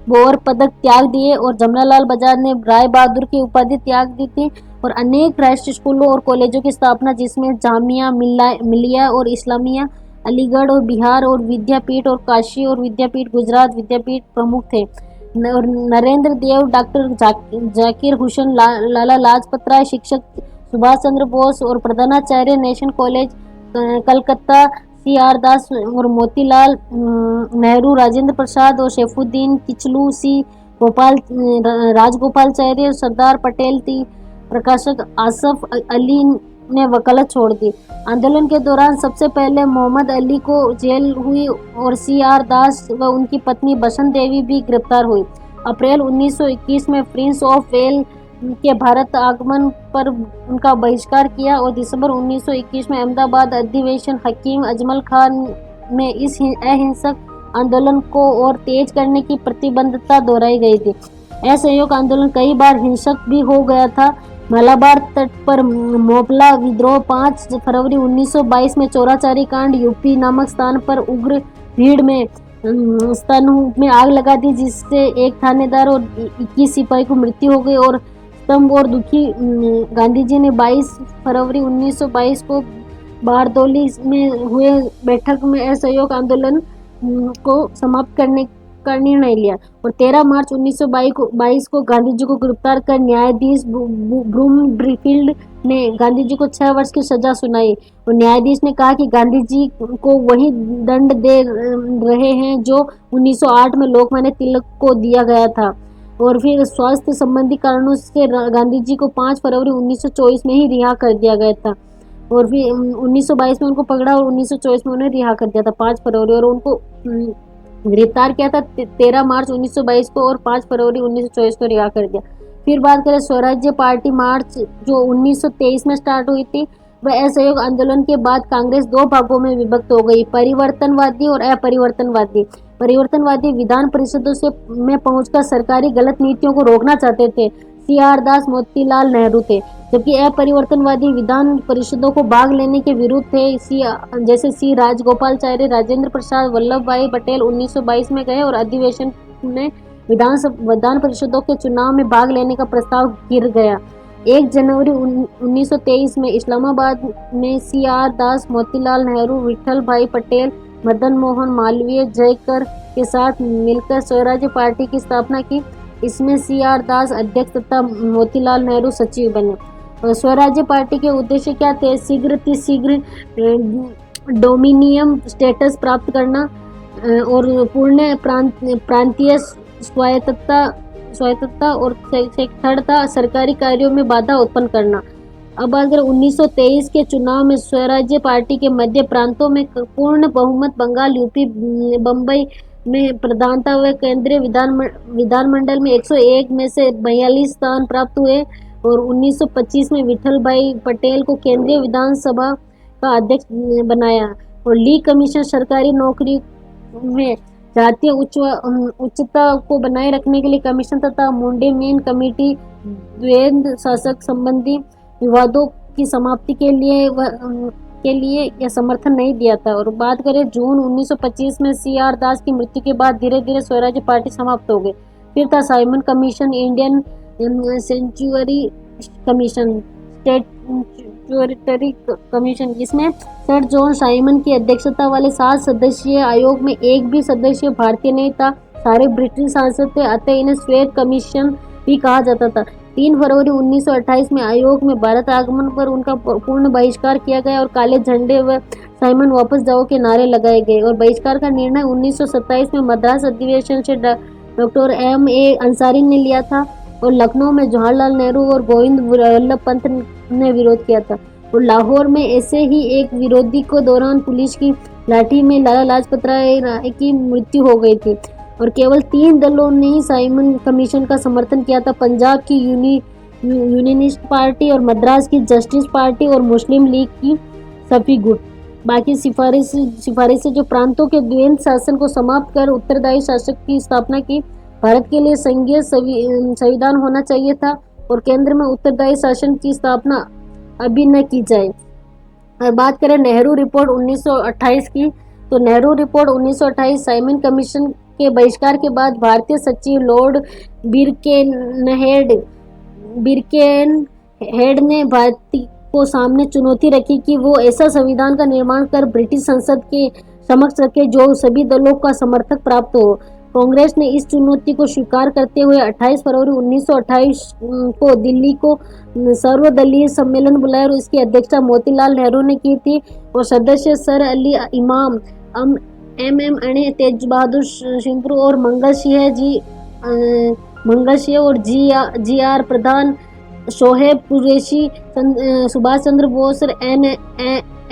बोर पदक त्याग दिए और जमनालाल बजाज ने राय बहादुर की उपाधि त्याग दी थी। और अनेक राष्ट्रीय स्कूलों और कॉलेजों की स्थापना जिसमें जामिया मिलिया और इस्लामिया, अलीगढ़ और बिहार और विद्यापीठ और काशी और विद्यापीठ गुजरात विद्यापीठ प्रमुख थे। और नरेंद्र देव, डॉक्टर जाकिर हुसैन, लाला लाजपत राय, शिक्षक सुभाष चंद्र बोस और प्रधानाचार्य नेशनल कॉलेज कलकत्ता, सी.आर. दास और मोतीलाल नेहरू, राजेंद्र प्रसाद और शेफुद्दीन किचलू, राजगोपालाचारी, सरदार पटेल थी। प्रकाशक आसफ अली ने वकालत छोड़ दी। आंदोलन के दौरान सबसे पहले मोहम्मद अली को जेल हुई और सी.आर. दास व उनकी पत्नी बसंत देवी भी गिरफ्तार हुई। अप्रैल 1921 में प्रिंस ऑफ वेल के भारत आगमन पर उनका बहिष्कार किया और दिसंबर 1921 में अहमदाबाद अधिवेशन हकीम अजमल खान में इस अहिंसक आंदोलन को और तेज करने की प्रतिबद्धता दोहराई गई थी। असहयोग आंदोलन कई बार हिंसक भी हो गया था। मलाबार तट पर मोपला विद्रोह, 5 फरवरी 1922 में चौराचारी कांड, यूपी नामक स्थान पर उग्र भीड़ में आग लगा दी जिससे एक थानेदार और 21 सिपाही को मृत्यु हो गई। और स्तंभ और दुखी गांधी जी ने 22 फरवरी 1922 को बारदौली में हुए बैठक में असहयोग आंदोलन को समाप्त करने का निर्णय लिया। और 13 मार्च 1922 को गांधी जी को गिरफ्तार कर न्यायाधीश ब्रूमफील्ड ने गांधी जी को 6 वर्ष की सजा सुनाई। और न्यायाधीश ने कहा कि गांधी जी को वही दंड दे रहे हैं जो 1908 में लोकमान्य तिलक को दिया गया था। और फिर स्वास्थ्य संबंधी कारणों से गांधी जी को 5 फरवरी 1924 में ही रिहा कर दिया गया था। और फिर 1922 में उनको पकड़ा और 1924 में उन्हें रिहा कर दिया था 5 फरवरी, और उनको गिरफ्तार किया था 13 मार्च 1922 को और 5 फरवरी 1924 को रिहा कर दिया। फिर बात करें स्वराज्य पार्टी मार्च जो 1923 में स्टार्ट हुई थी। व असहयोग आंदोलन के बाद कांग्रेस दो भागों में विभक्त हो गई, परिवर्तनवादी और अपरिवर्तनवादी। परिवर्तनवादी विधान परिषदों से में पहुंचकर सरकारी गलत नीतियों को रोकना चाहते थे, सी आर दास मोतीलाल नेहरू थे, जबकि अपरिवर्तनवादी विधान परिषदों को भाग लेने के विरुद्ध थे, जैसे सी राजगोपालाचारी, राजेंद्र प्रसाद, वल्लभ भाई पटेल 1922 में गए और अधिवेशन में विधान परिषदों के चुनाव में भाग लेने का प्रस्ताव गिर गया। 1 जनवरी 1923 में इस्लामाबाद में सी आर दास, मोतीलाल नेहरू, विठल भाई पटेल, मदन मोहन मालवीय, जयकर के साथ मिलकर स्वराज्य पार्टी की स्थापना की। इसमें सी आर दास अध्यक्ष तथा मोतीलाल नेहरू सचिव बने। स्वराज्य पार्टी के उद्देश्य क्या थे? शीघ्र डोमिनियन स्टेटस प्राप्त करना और पूर्ण प्रांतीय स्वायत्तता और साक्षरता, सरकारी कार्यों में बाधा उत्पन्न करना। अब अगर 1923 के चुनाव में स्वराज्य पार्टी के मध्य प्रांतों में पूर्ण बहुमत, बंगाल, यूपी, बम्बई में प्रधानता हुए, केंद्रीय विधानमंडल में 101 में से 42 स्थान प्राप्त हुए और 1925 में विठल भाई पटेल को केंद्रीय विधानसभा का अध्यक्ष बनाया और ली कमीशन सरकारी नौकरी में जातीय उच्चता को बनाए रखने के लिए कमीशन तथा मुंडेमेन कमेटी द्वैध शासक संबंधी विवादों की समाप्ति के लिए यह समर्थन नहीं दिया था। और बात करें जून 1925 में सी आर दास की मृत्यु के बाद धीरे धीरे स्वराज्य पार्टी समाप्त हो गई। फिर था Simon commission, Indian century commission, statutory commission, जिसमें सर जॉन साइमन की अध्यक्षता वाले 7 सदस्यीय आयोग में एक भी सदस्य भारतीय नहीं था, सारे ब्रिटिश सांसद थे, अतः इन्हें श्वेत कमीशन भी कहा जाता था। 3 फरवरी 1928 में आयोग में भारत आगमन पर उनका पूर्ण बहिष्कार किया गया और काले झंडे व साइमन वापस जाओ के नारे लगाए गए और बहिष्कार का निर्णय 1927 में मद्रास अधिवेशन से डॉक्टर M.A. अंसारी ने लिया था और लखनऊ में जवाहरलाल नेहरू और गोविंद वल्लभ पंत ने विरोध किया था और लाहौर में ऐसे ही एक विरोधी को दौरान पुलिस की लाठी में लाला लाजपत राय की मृत्यु हो गई थी। और केवल 3 दलों ने ही साइमन कमीशन का समर्थन किया था, पंजाब की यूनियनिस्ट पार्टी और मद्रास की जस्टिस पार्टी और मुस्लिम लीग की सफी गुट। बाकी सिफारिशें जो प्रांतों के द्वैध शासन को समाप्त कर उत्तरदायी शासक की स्थापना की, भारत के लिए संघीय संविधान होना चाहिए था और केंद्र में उत्तरदायी शासन की स्थापना अभी न की जाए। और बात करें नेहरू रिपोर्ट 1928 की, तो नेहरू रिपोर्ट 1928 साइमन कमीशन के बहिष्कार के बाद भारतीय सचिव लॉर्ड बिरकेनहेड ने भारत को सामने चुनौती रखी कि वो ऐसा संविधान का निर्माण कर ब्रिटिश संसद के समक्ष रखे जो सभी दलों का समर्थक प्राप्त हो। कांग्रेस ने इस चुनौती को स्वीकार करते हुए 28 फरवरी 1928 को दिल्ली को सर्वदलीय सम्मेलन बुलाया और इसकी अध्यक्षता मोतीलाल नेहरू ने की थी और सदस्य सर अली इमाम, MM अणे, तेज बहादुर सिंह और मंगल सिंह और GR प्रधान, शोहेब कुरैशी, सुभाष चंद्र बोस,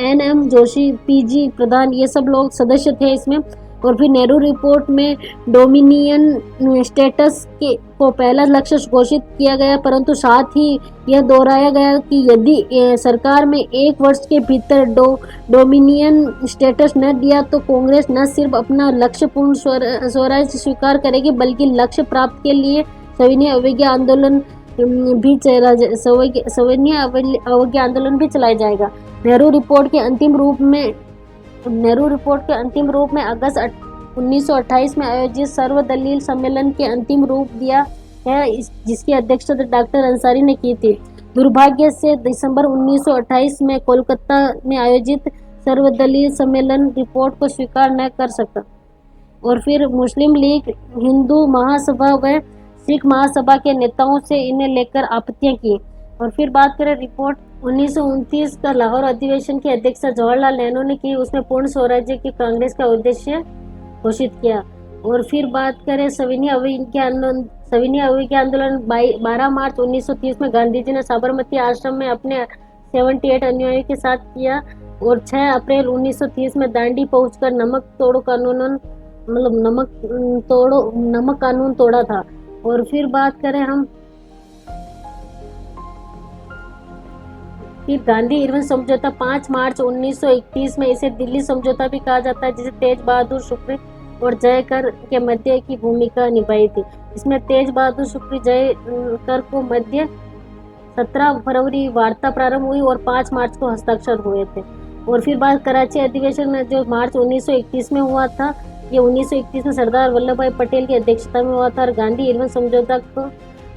NM जोशी, PG प्रधान, ये सब लोग सदस्य थे इसमें। और फिर नेहरू रिपोर्ट में डोमिनियन स्टेटस को पहला लक्ष्य घोषित किया गया, परंतु साथ ही यह दोहराया गया कि यदि सरकार में 1 वर्ष के भीतर डोमिनियन स्टेटस न दिया तो कांग्रेस न सिर्फ अपना लक्ष्य पूर्ण स्वराज्य स्वीकार करेगी बल्कि लक्ष्य प्राप्त के लिए सविनय अवज्ञा आंदोलन भी चलाया जाएगा। नेहरू रिपोर्ट के अंतिम रूप में अगस्त 1928 में आयोजित सर्वदलीय सम्मेलन के अंतिम रूप दिया है, जिसकी अध्यक्षता डॉक्टर अंसारी ने की थी। दुर्भाग्य से दिसंबर 1928 में कोलकाता में आयोजित सर्वदलीय सम्मेलन रिपोर्ट को स्वीकार न कर सका और फिर मुस्लिम लीग, हिंदू महासभा व सिख महासभा के नेताओं से इन्हें लेकर आपत्तियां की। और फिर बात करें रिपोर्ट 1929 का लाहौर अधिवेशन की अध्यक्षता जवाहरलाल नेहरू ने की, उसमें पूर्ण स्वराज्य की कांग्रेस का उद्देश्य घोषित किया। और फिर बात करें सविनय अवज्ञा आंदोलन 12 मार्च 1930 में गांधी जी ने साबरमती आश्रम में अपने 78 अनुयायियों के साथ किया और 6 अप्रैल 1930 में दांडी पहुंचकर नमक कानून तोड़ा था। और फिर बात करें हम फिर गांधी इरविन समझौता 5 मार्च 1931 में, इसे दिल्ली समझौता भी कहा जाता है, जिसे तेज बहादुर शुक्र और जयकर के मध्य की भूमिका निभाई थी। इसमें तेज बहादुर शुक्र जयकर को मध्य 17 फरवरी वार्ता प्रारंभ हुई और 5 मार्च को हस्ताक्षर हुए थे। और फिर बात कराची अधिवेशन जो मार्च 1931 में हुआ था, ये 1931 में सरदार वल्लभ भाई पटेल की अध्यक्षता में हुआ था और गांधी इरविन समझौता को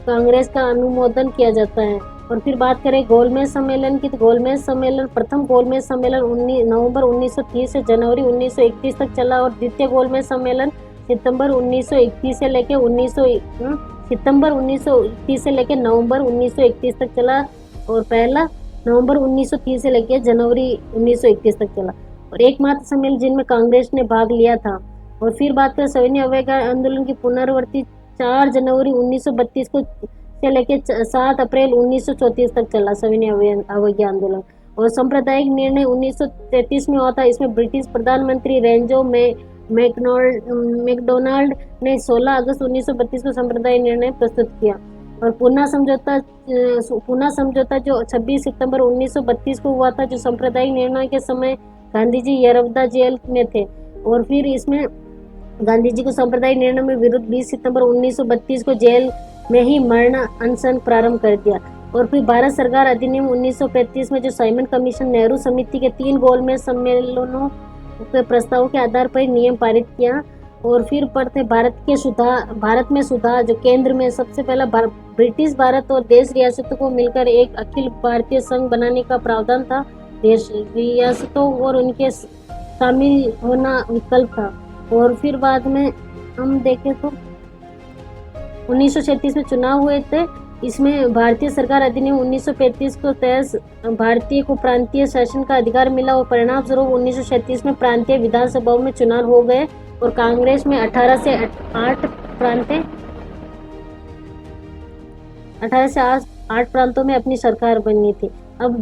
कांग्रेस का अनुमोदन किया जाता है। और फिर बात करें गोलमेज सम्मेलन की, तो गोलमेज सम्मेलन, प्रथम गोलमेज सम्मेलन नवंबर 1930 से जनवरी 1931 तक चला और द्वितीय गोलमेज सम्मेलन सितंबर 1931 से लेकर नवंबर 1931 तक चला और पहला नवंबर 1930 से लेकर जनवरी 1931 तक चला और एकमात्र सम्मेलन जिनमें कांग्रेस ने भाग लिया था। और फिर बात करें सविनय अवज्ञा आंदोलन की पुनरावृत्ति 4 जनवरी 1932 को से लेकर 7 अप्रैल 1934 तक चला सविनय अवज्ञा आंदोलन। और सांप्रदायिक निर्णय 1933 में हुआ था। इसमें ब्रिटिश प्रधानमंत्री रेंजो मैकडोनाल्ड ने 16 अगस्त 1932 को सांप्रदायिक निर्णय प्रस्तुत किया। और पूना समझौता जो 26 सितंबर 1932 को हुआ था, जो सांप्रदायिक निर्णय के समय गांधी जी यरवदा जेल में थे। और फिर इसमें गांधी जी को सांप्रदायिक निर्णय में विरुद्ध 20 सितंबर 1932 को जेल में ही मरण अनशन प्रारंभ कर दिया। और फिर भारत सरकार अधिनियम 1935 में जो साइमन कमीशन नेहरू समिति के 3 गोलमेज सम्मेलनों के प्रस्ताव के आधार पर नियम पारित किया। और फिर पढ़ते भारत में सुधार, जो केंद्र में सबसे पहला ब्रिटिश भारत और देश रियासतों को मिलकर एक अखिल भारतीय संघ बनाने का प्रावधान था। देश रियासतों और उनके शामिल होना विकल्प था। और फिर बाद में हम देखें तो 1936 में चुनाव हुए थे। इसमें भारतीय सरकार अधिनियम 1935 को तहत भारतीय को प्रांतीय शासन का अधिकार मिला और परिणाम स्वरूप 1936 में प्रांतीय विधानसभाओं में चुनाव हो गए और कांग्रेस में 18 से 8 प्रांतों में अपनी सरकार बनी थी। अब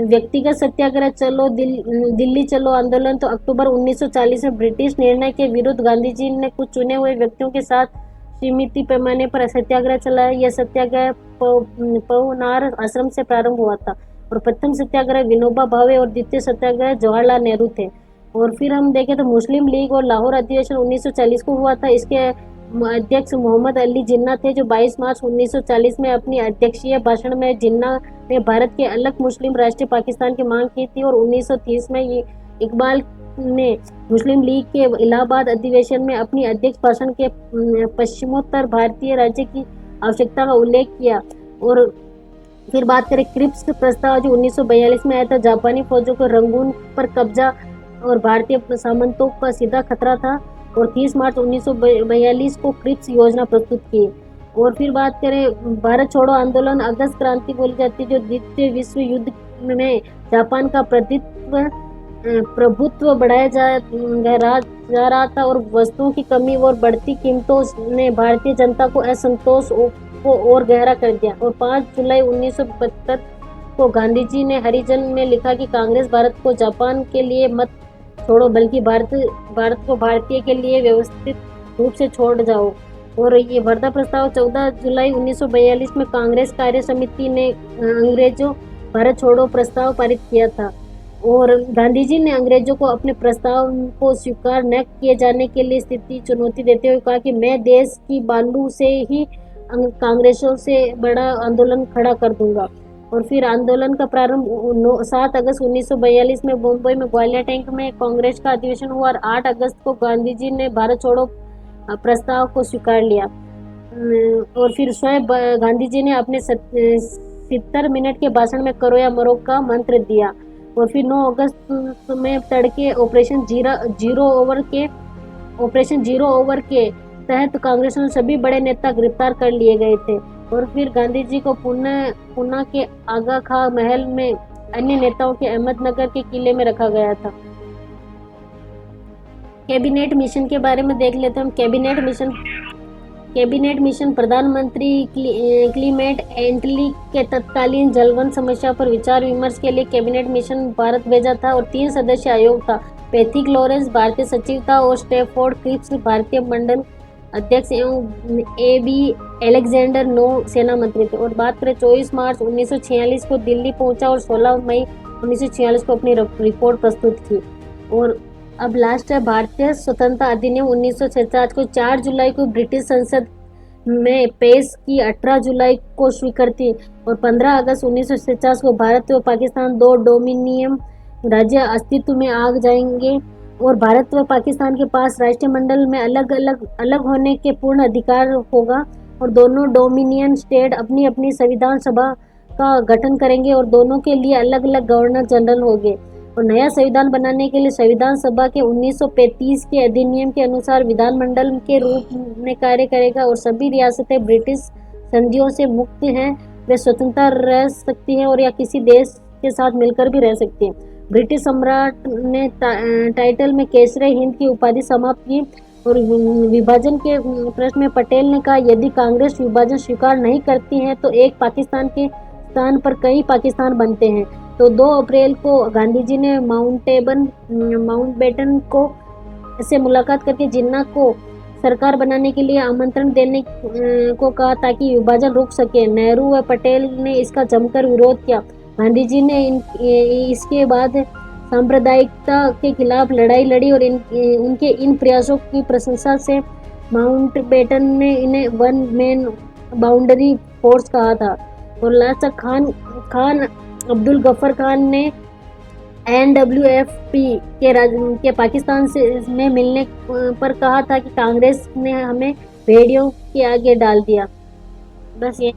व्यक्तिगत सत्याग्रह चलो दिल्ली चलो आंदोलन, तो अक्टूबर 1940 में ब्रिटिश निर्णय के विरुद्ध गांधी जी ने कुछ चुने हुए व्यक्तियों के साथ सीमित पैमाने पर सत्याग्रह चलाया। यह सत्याग्रह पवनार आश्रम से प्रारंभ हुआ था और प्रथम सत्याग्रह विनोबा भावे और द्वितीय सत्याग्रह जवाहरलाल नेहरू थे। और फिर हम देखें तो मुस्लिम लीग और लाहौर अधिवेशन 1940 को हुआ था। इसके अध्यक्ष मोहम्मद अली जिन्ना थे, जो 22 मार्च 1940 में अपनी अध्यक्षीय भाषण में जिन्ना ने भारत के अलग मुस्लिम राष्ट्रीय पाकिस्तान की मांग की थी। और 1930 में इकबाल ने मुस्लिम लीग के इलाहाबाद अधिवेशन में अपनी अध्यक्ष भाषण के पश्चिमोत्तर भारतीय राज्य की आवश्यकता का उल्लेख किया। और फिर बात करें क्रिप्स प्रस्ताव जो 1942 में आया था। जापानी फौजों को रंगून पर कब्जा और भारतीय सामंतों का सीधा खतरा था और 30 मार्च 1942 को क्रिप्स योजना प्रस्तुत की। और फिर बात करें भारत छोड़ो आंदोलन, अगस्त क्रांति बोली जाती है, जो द्वितीय विश्व युद्ध में जापान का प्रभुत्व बढ़ाया जा रहा था और वस्तुओं की कमी और बढ़ती कीमतों ने भारतीय जनता को असंतोष को और गहरा कर दिया। और 5 जुलाई 1972 को गांधी जी ने हरिजन में लिखा कि कांग्रेस भारत को जापान के लिए मत छोड़ो, बल्कि भारत को भारतीय के लिए व्यवस्थित रूप से छोड़ जाओ। और ये वर्धा प्रस्ताव 14 जुलाई 1942 में कांग्रेस कार्य समिति ने अंग्रेजों भारत छोड़ो प्रस्ताव पारित किया था। और गांधी जी ने अंग्रेजों को अपने प्रस्ताव को स्वीकार न किए जाने के लिए स्थिति चुनौती देते हुए कहा कि मैं देश की बालू से ही कांग्रेसों से बड़ा आंदोलन खड़ा कर दूंगा। और फिर आंदोलन का प्रारंभ 7 अगस्त 1942 में मुंबई में ग्वालियर टैंक में कांग्रेस का अधिवेशन हुआ और 8 अगस्त को गांधी जी ने भारत छोड़ो प्रस्ताव को स्वीकार लिया। और फिर स्वयं गांधी जी ने अपने 70 मिनट के भाषण में करो या मरो का मंत्र दिया। और फिर 9 अगस्त में तड़के ऑपरेशन जीरो ओवर के तहत कांग्रेस में सभी बड़े नेता गिरफ्तार कर लिए गए थे। और फिर गांधी जी को पुणे के आगा खां महल में अन्य नेताओं के अहमदनगर के किले में रखा गया था। कैबिनेट मिशन के बारे में देख लेते हैं हम। कैबिनेट मिशन प्रधानमंत्री क्लीमेंट एटली के तत्कालीन जलवंत समस्या पर विचार विमर्श के लिए कैबिनेट मिशन भारत भेजा था और 3 सदस्यीय आयोग था। पैथिक लॉरेंस भारतीय सचिव था और स्टैफोर्ड क्रिप्स भारतीय मंडल अध्यक्ष एवं एलेक्जेंडर नो सेना मंत्री थे। और बात करें 24 मार्च 1946 को दिल्ली पहुंचा और 16 मई 1946 को अपनी रिपोर्ट प्रस्तुत की। और अब लास्ट है भारतीय स्वतंत्रता अधिनियम 1946 को 4 जुलाई को ब्रिटिश संसद में पेश की, 18 जुलाई को स्वीकृति और 15 अगस्त 1947 को भारत व पाकिस्तान दो डोमिनियन राज्य अस्तित्व में आ जाएंगे और भारत व पाकिस्तान के पास राष्ट्रमंडल में अलग होने के पूर्ण अधिकार होगा और दोनों डोमिनियन स्टेट अपनी अपनी संविधान सभा का गठन करेंगे और दोनों के लिए अलग अलग गवर्नर जनरल होंगे। और नया संविधान बनाने के लिए संविधान सभा के 1935 के अधिनियम के अनुसार विधानमंडल के रूप में कार्य करेगा और सभी रियासतें ब्रिटिश संधियों से मुक्त हैं, वे स्वतंत्र रह सकती हैं और या किसी देश के साथ मिलकर भी रह सकती हैं। ब्रिटिश सम्राट ने टाइटल में केसरे हिंद की उपाधि समाप्त की। और विभाजन के प्रश्न में पटेल ने कहा, यदि कांग्रेस विभाजन स्वीकार नहीं करती है तो एक पाकिस्तान के स्थान पर कई पाकिस्तान बनते हैं। तो 2 अप्रैल को गांधी जी ने माउंटबेटन को से मुलाकात करके जिन्ना को सरकार बनाने के लिए आमंत्रण देने को कहा ताकि विभाजन रुक सके। नेहरू व पटेल ने इसका जमकर विरोध किया। गांधी जी ने इसके बाद सांप्रदायिकता के खिलाफ लड़ाई लड़ी और उनके इन प्रयासों की प्रशंसा से माउंटबेटन ने इन्हें वन मैन बाउंड्री फोर्स कहा था। और लास्ट खान अब्दुल गफर खान ने NWFP के पाकिस्तान से में मिलने पर कहा था कि कांग्रेस ने हमें भेड़ियों के आगे डाल दिया। बस ये